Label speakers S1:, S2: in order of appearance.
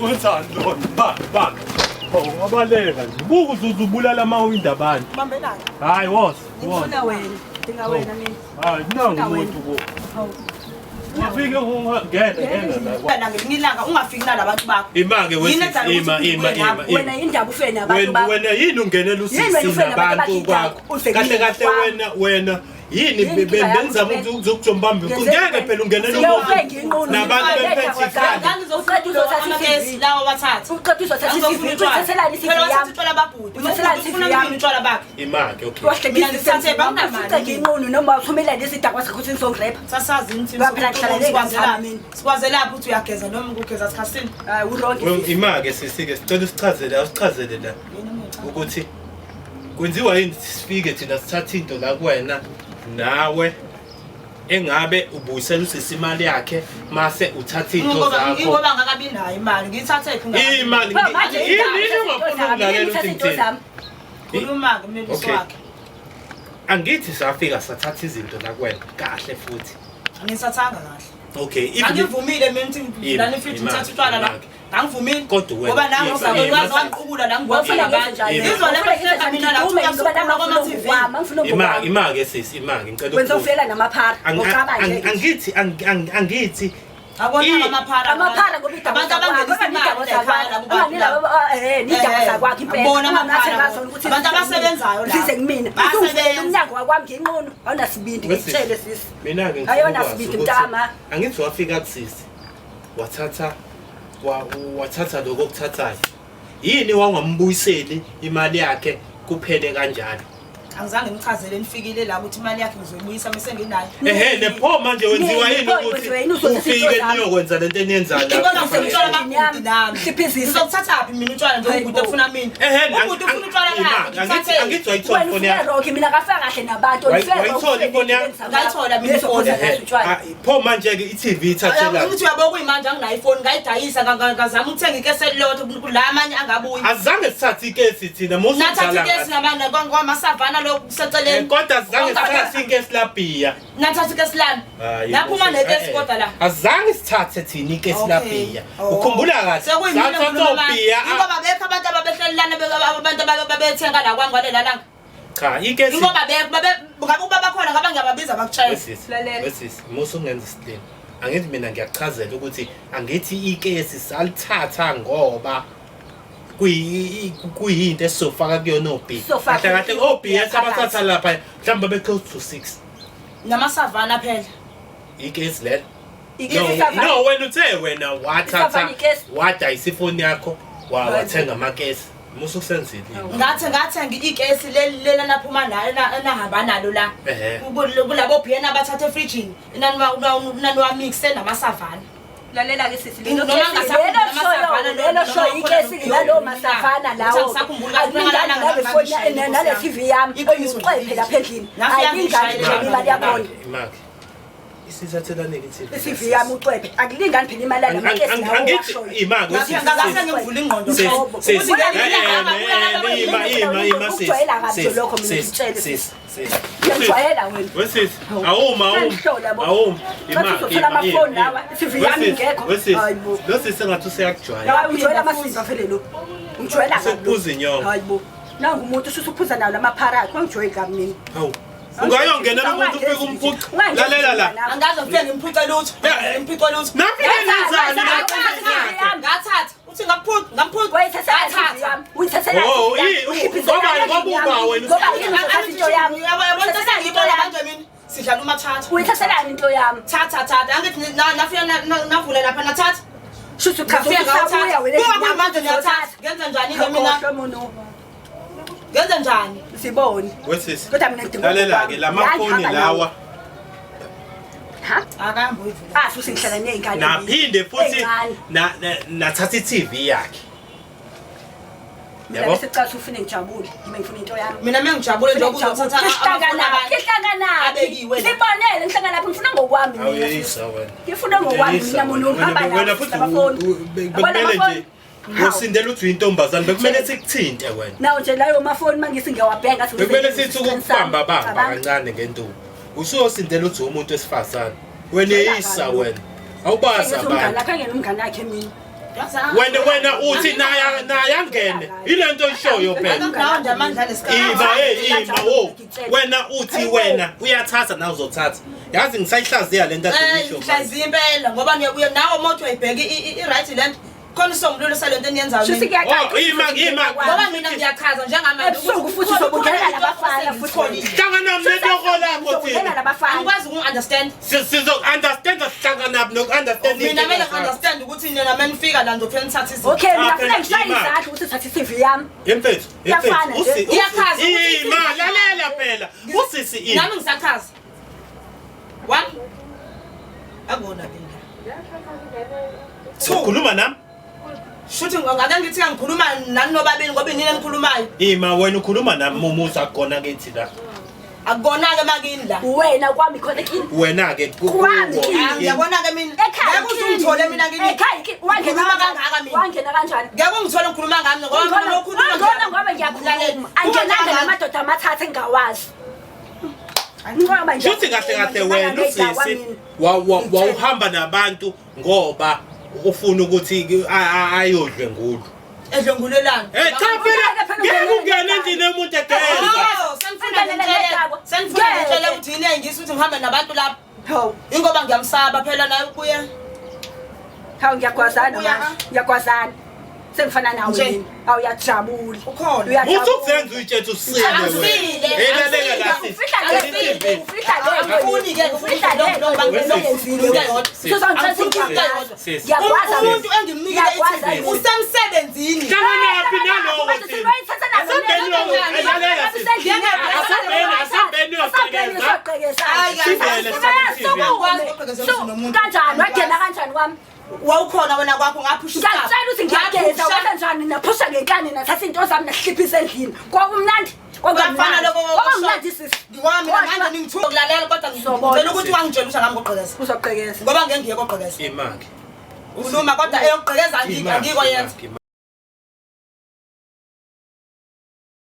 S1: Wenzani lona? Ba. Abalenga nje. Buku uzubulala amawindi abantu.
S2: Bambelana.
S1: Hayi wona.
S2: Ngifuna wena. Dinga wena mina.
S1: Hayi nangu umuntu ko. Ufike ngene la.
S2: Wena ngilanga ungafiki nalabantu bakho.
S1: Imake
S2: wena indaba ufena abantu bakho.
S1: Wena yini ungenela usisi nabantu kwakho? Kahle wena yini benzama ukuzokujombamba ngeke phela ungenela umuntu nabantu bephethe ikhanda
S2: ngizoqeda uzothatha lawo bathatha uqeda uzothatha uthathelani isifi yami uthola babhuti uthathelani isifi yami uthola bakhe
S1: imake okay
S2: wahlekile ngisathe bangamali nginqunu noma uthumela lesidakwa sakho ukuthi ngizongirepha sasazi nithi sikwazela lapho uthi uyageza noma ukugeza sikhasini hayi uronke
S1: imake sisike sicela usichazele la ukuthi kwenziwa yini sifike thina sithatha into la kuwena nawe engabe ubuyisela usisi imali yakhe mase uthatha into zakho
S2: ngoba ngakabi nayo imali ngithathe iphi
S1: imali yini ungafuna ukulalela uthini
S2: khuluma kumeliso wakhe
S1: angithi safika sathatha izinto la kuwena kahle futhi
S2: angisathanga kahle
S1: okay
S2: angivumile mina ukuthi lana futhi uthatha utshwala la angivumile
S1: kodwa wena
S2: ngoba nami uzakwazi waqhubula la ngibona abantu izwa lapho hleka mina la ngoba ngoma TV
S1: imake sisi imake ngicela
S2: wenza ufela namaphara ngoqaba
S1: nje angithi
S2: abona amaphara ngoba abantu abangenisindaba zakwakhe nidaba zakwakhe impela abantu abasebenzayo la size kumina usuvela umnyango wakwami nginqunu awunasibindi ngitshele sisi
S1: mina ke
S2: ayona sibindi mntama
S1: angithi wafika kusisi wathatha lokho okuthathayo yini wangambuyiseli imali yakhe kuphele kanjalo
S2: angizange ngichazele nifikile la ukuthi imali yakhe ngizoyibuyisa mase nginayo
S1: nepho manje wenziwa yini ukuthi ufike niyokwenza lento eniyenzayo
S2: ngibona ngisentshwala kabuti nami ngizokuthatha phi mina utshwala nje ubude ufuna mina ubude ufuna utshwala
S1: lakhe angithi wayithola ifoni yakho
S2: mina kafaka kahle nabantu
S1: wayithola ifoni yakho
S2: ngayithola mina ifoni
S1: pho manje ke iTV ithathela
S2: ukuthi uyabona kuyimanje anginayo ifoni ngayidayisa ngazama ukuthenga ikese lotho kula amanye angabuyi
S1: azange sithathe ikesi thina musu
S2: nathatha ikesi nabana kwamasavana seceleni
S1: kodwa sizange sithathe ikesi labhiya
S2: nathatha ikesi lami lapho uma nekesi kodwa la
S1: azange sithathe thina ikesi labhiya ukhumbula kahle
S2: sekuyimina ngobhiya ngoba bekho abantu ababehlelelana abantu ababethenga la kwangwalela langa
S1: cha ikesi
S2: ngoba ngabe ubaba khona ngabe ngiyababiza bakuchayisa
S1: wesisi musu ungenza isilini angithi mina ngiyachazela ukuthi angithi ikesi salithatha ngoba kuyinto esizofaka kuyona obhi kahle obhi esabathatha lapha mhlawumbe be close to 6
S2: namasavana phela
S1: ikesi le no wena uthe wena wathatha wadayisa ifoni yakho wathenga amakesi musu kusenzile
S2: ngathenga ikesi lela naphuma la nahamba nalo la kulabo bhiyena abathatha efrijini nani wa mix namasavana lalela ke sisi lelo show ikesi lalo masavana lawo nale foni nale TV yami oyuqephe lapha endlini ayingani nje imali yakho
S1: imali isizathelane iTV
S2: iCV yami uqephe akulingani phela imali yami amakesi lawo
S1: angithi imali
S2: ngase ngivula ingqondo ukuthi ngiyajwayela wena
S1: wesisi awuma
S2: imali amafoni lawa iCV yami ngekho
S1: hayibo lo sisi ngathi useyakujwayela
S2: hayi ujwayela amasinza phela lo ujwayela
S1: sekuphuza inyongo
S2: hayibo nangu umuntu usuphuza nawo lamapharati kwangijwayeli kamini
S1: hawu ungayongenela umuntu ufike umphuca lalela la
S2: angaze ngifike ngimpuca lutho ngimpuca lutho
S1: nafike
S2: ngathatha uthi ngamphuca wayithatha uyithathela
S1: ngoba wena
S2: ngoba into yami yabona sesangibona manje mina sidlala umathatha uyithathelani into yami thatha angithi nafika navula lapha nathatha shuthu khafika ngawuthatha ngoba manje ngiyathatha ngenza njani ke mina ngenza njani sibone
S1: wesisi
S2: kodwa mina ngidinga
S1: lalela ke lamafoni lawa
S2: akambo ivula futhi ngihlala nezingane
S1: naphinde futhi nathatha iTV yakhe
S2: yabo sicela ufune ngijabule ngifuna into yami mina mengijabule nje ukuzothatha ihlangana abekiwe sibonele ngihlangana lapha ngifuna ngokwami
S1: awuyisa wena
S2: ngifuna ngokwami mina muntu uhamba
S1: wena futhi bekumele nje usindela uthi uyintombazane bekumele sikuthinte wena
S2: nawo nje layo mafoni mangisi ngiyawabhenga athi
S1: bekumele sithi ukubamba kancane ngentuku usuyosindela uthi umuntu wesifazane wena eyisa wena awubaza abantu
S2: akangena umngane wakhe mina
S1: wena uthi naya ngene ilento oyishoyo phela ima wo wena uthi wena uyathatha na uzothatha yazi ngisayihlaziya lento asisho
S2: ngihlaziya impela ngoba ngiyabuya nawe umoto uyibheke i-right land khona sombululo salento eniyenzayo
S1: ima
S2: ngoba mina ngiyachaza njengamanje
S3: ukuthi futhi sobungena labafana futhi
S1: hlangana netoko lakho thina
S2: angikwazi uku-understand
S1: sizo understand sihlangana noku-understand
S2: mina kumele ngi-understand ukuthi nina menifika la ndophe nithathe izinto
S3: okay mina funa ngishaye izandla ukuthi uthathe i-CV yami
S1: yemfethu
S2: Iyachaza
S1: ima lalela phela usisi ini
S2: nami ngisachaza one akubona ke
S1: ukhuluma nami
S2: shuthi ngake ngithi ngikhuluma nani nobabili ngoba inini enikhulumayo
S1: ima wena ukhuluma nami umusa khona kithi la
S2: akukona-ke makini la
S3: wena kwami khona kini
S1: wena-ke
S2: ngiyabona-ke mina ngeke uzungithole mina kini
S3: wangena kanjani
S2: ngeke ungithole ngikhuluma ngami ngoba mina
S3: ngoba ngoba ngiyakhuluma angenanga namadoda amathathu engawazi
S1: shuthi kahle kahle wena usisi wawuhamba nabantu ngoba ufuna ukuthi ayodlwe ngulu
S2: edlongulelana
S1: cha phela ngeke ungene endlini yomuntu egeza
S2: senifuna ngitshele ukuthi yini engisi ukuthi ngihambe nabantu lapha ingoba ngiyamsaba phela naye kuye
S3: hawu ngiyakwazana sengifana nawe yini awuyajabula
S2: ukhona
S1: usukuzenza uyitshela usile wena elaleka kahle
S2: umuntu engimnikile usemsebenzini
S1: hlanganaphi nalowo
S3: kanjani wagena kanjani kwami
S2: wawukhona wena kwakho ngaphusha
S3: ngiyacela ukuthi ngiyageza kanjani naphusha ngenkani nathatha into zami nasihlipha endlini kwakumnandi
S2: kwafana lokho
S3: kwamnandi sisi
S2: ngiwami manje ningithuka ukulalela kodwa ngicela ukuthi wangitshelisa ngami ngoqhekeza
S3: uzoqhekeza
S2: ngoba ngeke ngiye koqhekeza
S1: imaki
S2: ukhuluma kodwa eyogqekeza angiko yenza